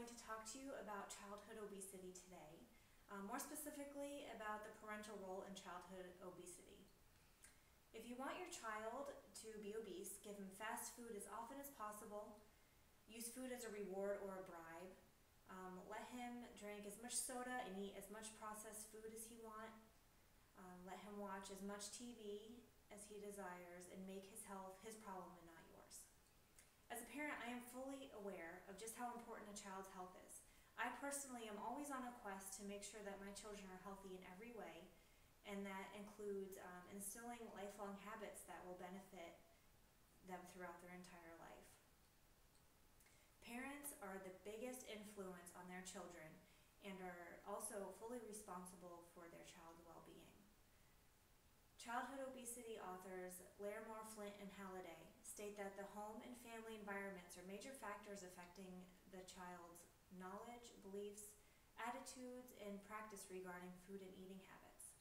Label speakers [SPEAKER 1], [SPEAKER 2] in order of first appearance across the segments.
[SPEAKER 1] going to talk to you about childhood obesity today, more specifically about the parental role in childhood obesity. If you want your child to be obese, give him fast food as often as possible, use food as a reward or a bribe, let him drink as much soda and eat as much processed food as he wants, let him watch as much TV as he desires, and make his health his problem and not yours. As a parent, I am fully aware of just how important a child's health is. I personally am always on a quest to make sure that my children are healthy in every way, and that includes instilling lifelong habits that will benefit them throughout their entire life. Parents are the biggest influence on their children and are also fully responsible for their child's well-being. Childhood obesity authors Larimore, Flint, and Halliday state that the home and family environments are major factors affecting the child's knowledge, beliefs, attitudes, and practice regarding food and eating habits.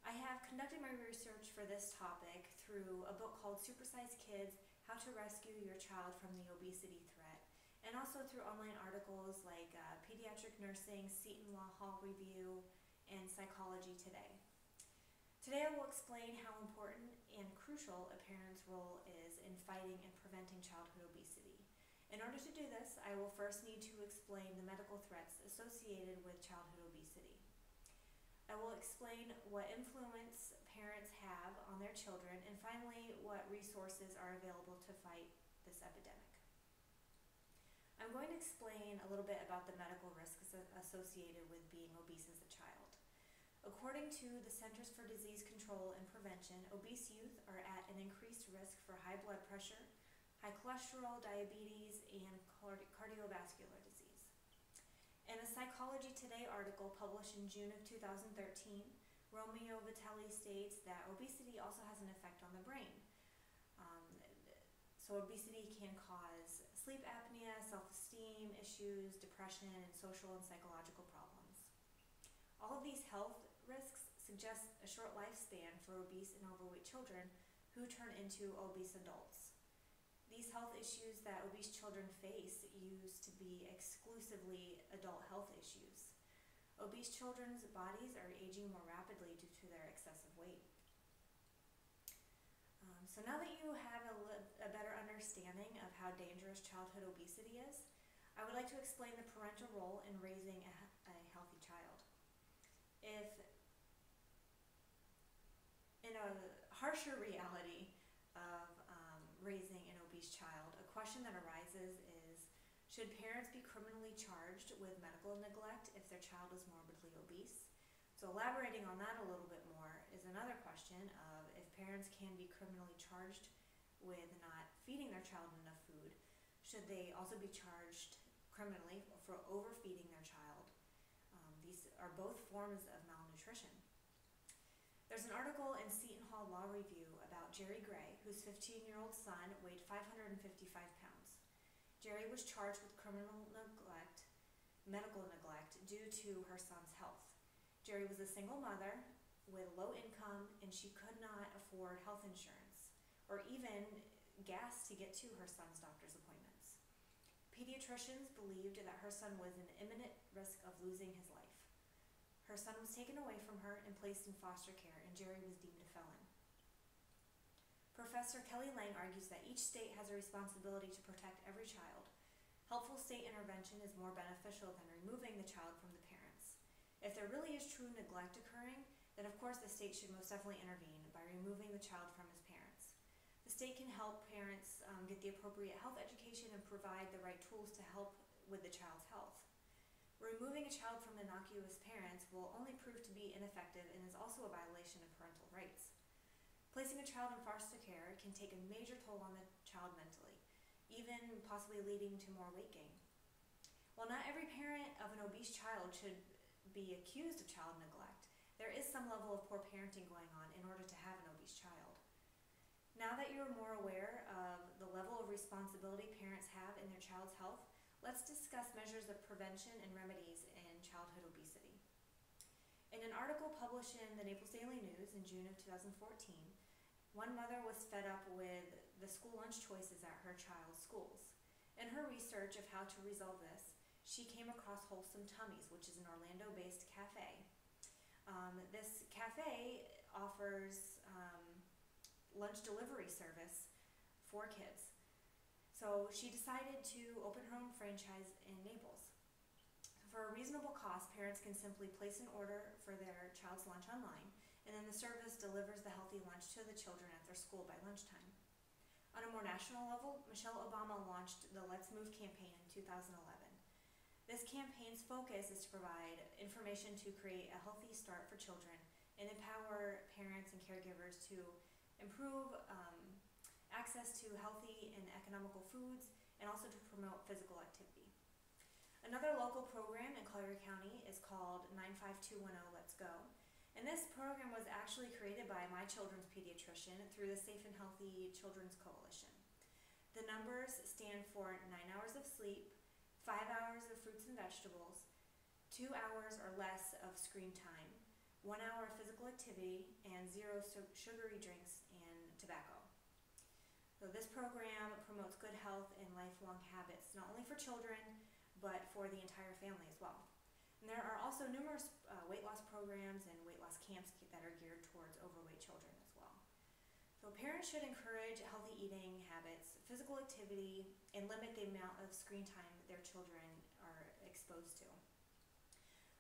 [SPEAKER 1] I have conducted my research for this topic through a book called Supersized Kids: How to Rescue Your Child from the Obesity Threat, and also through online articles like Pediatric Nursing, Seton Law Hall Review, and Psychology Today. Today I will explain how important and crucial a parent's role is in fighting and preventing childhood obesity. In order to do this, I will first need to explain the medical threats associated with childhood obesity. I will explain what influence parents have on their children, and finally, what resources are available to fight this epidemic. I'm going to explain a little bit about the medical risks associated with being obese as a child. According to the Centers for Disease Control and Prevention, obese youth are at an increased risk for high blood pressure, high cholesterol, diabetes, and cardiovascular disease. In a Psychology Today article published in June of 2013, Romeo Vitelli states that obesity also has an effect on the brain. So obesity can cause sleep apnea, self-esteem issues, depression, and social and psychological problems. All of these health risks suggest a short lifespan for obese and overweight children who turn into obese adults. These health issues that obese children face used to be exclusively adult health issues. Obese children's bodies are aging more rapidly due to their excessive weight. So now that you have a better understanding of how dangerous childhood obesity is, I would like to explain the parental role in raising a healthy child. If in a harsher reality of raising an obese child, a question that arises is, should parents be criminally charged with medical neglect if their child is morbidly obese? So elaborating on that a little bit more is another question of if parents can be criminally charged with not feeding their child enough food, should they also be charged criminally for overfeeding their child? These are both forms of malnutrition. There's an article in Seton Hall Law Review about Jerry Gray, whose 15-year-old son weighed 555 pounds. Jerry was charged with medical neglect due to her son's health. Jerry was a single mother with low income, and she could not afford health insurance or even gas to get to her son's doctor's appointments. Pediatricians believed that her son was in imminent risk of losing his life. Her son was taken away from her and placed in foster care, and Jerry was deemed a felon. Professor Kelly Lang argues that each state has a responsibility to protect every child. Helpful state intervention is more beneficial than removing the child from the parents. If there really is true neglect occurring, then of course the state should most definitely intervene by removing the child from his parents. The state can help parents get the appropriate health education and provide the right tools to help with the child's health. Removing a child from innocuous parents will only prove to be ineffective and is also a violation of parental rights. Placing a child in foster care can take a major toll on the child mentally, even possibly leading to more weight gain. While not every parent of an obese child should be accused of child neglect, there is some level of poor parenting going on in order to have an obese child. Now that you're more aware of the level of responsibility parents have in their child's health, let's discuss measures of prevention and remedies in childhood obesity. In an article published in the Naples Daily News in June of 2014, one mother was fed up with the school lunch choices at her child's schools. In her research of how to resolve this, she came across Wholesome Tummies, which is an Orlando-based cafe. This cafe offers lunch delivery service for kids. So she decided to open her own franchise in Naples. For a reasonable cost, parents can simply place an order for their child's lunch online, and then the service delivers the healthy lunch to the children at their school by lunchtime. On a more national level, Michelle Obama launched the Let's Move campaign in 2011. This campaign's focus is to provide information to create a healthy start for children and empower parents and caregivers to improve access to healthy and economical foods, and also to promote physical activity. Another local program in Collier County is called 95210 Let's Go. And this program was actually created by my children's pediatrician through the Safe and Healthy Children's Coalition. The numbers stand for 9 hours of sleep, 5 hours of fruits and vegetables, 2 hours or less of screen time, 1 hour of physical activity, and 0 sugary drinks and tobacco. So this program promotes good health and lifelong habits, not only for children, but for the entire family as well. And there are also numerous weight loss programs and weight loss camps that are geared towards overweight children as well. So parents should encourage healthy eating habits, physical activity, and limit the amount of screen time their children are exposed to.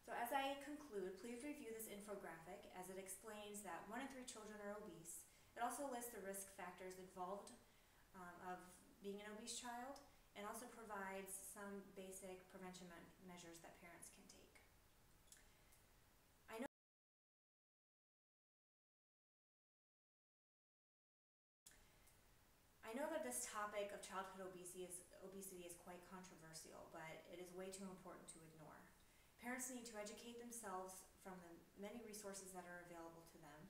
[SPEAKER 1] So as I conclude, please review this infographic as it explains that 1 in 3 children are obese. It also lists the risk factors involved of being an obese child, and also provides some basic prevention measures that parents can take. I know that this topic of childhood obesity is quite controversial, but it is way too important to ignore. Parents need to educate themselves from the many resources that are available to them,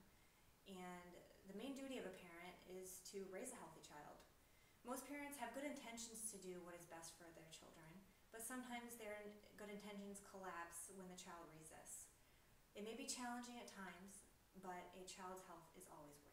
[SPEAKER 1] and the main duty of a parent is to raise a healthy child. Most parents have good intentions to do what is best for their children, but sometimes their good intentions collapse when the child resists. It may be challenging at times, but a child's health is always worth it.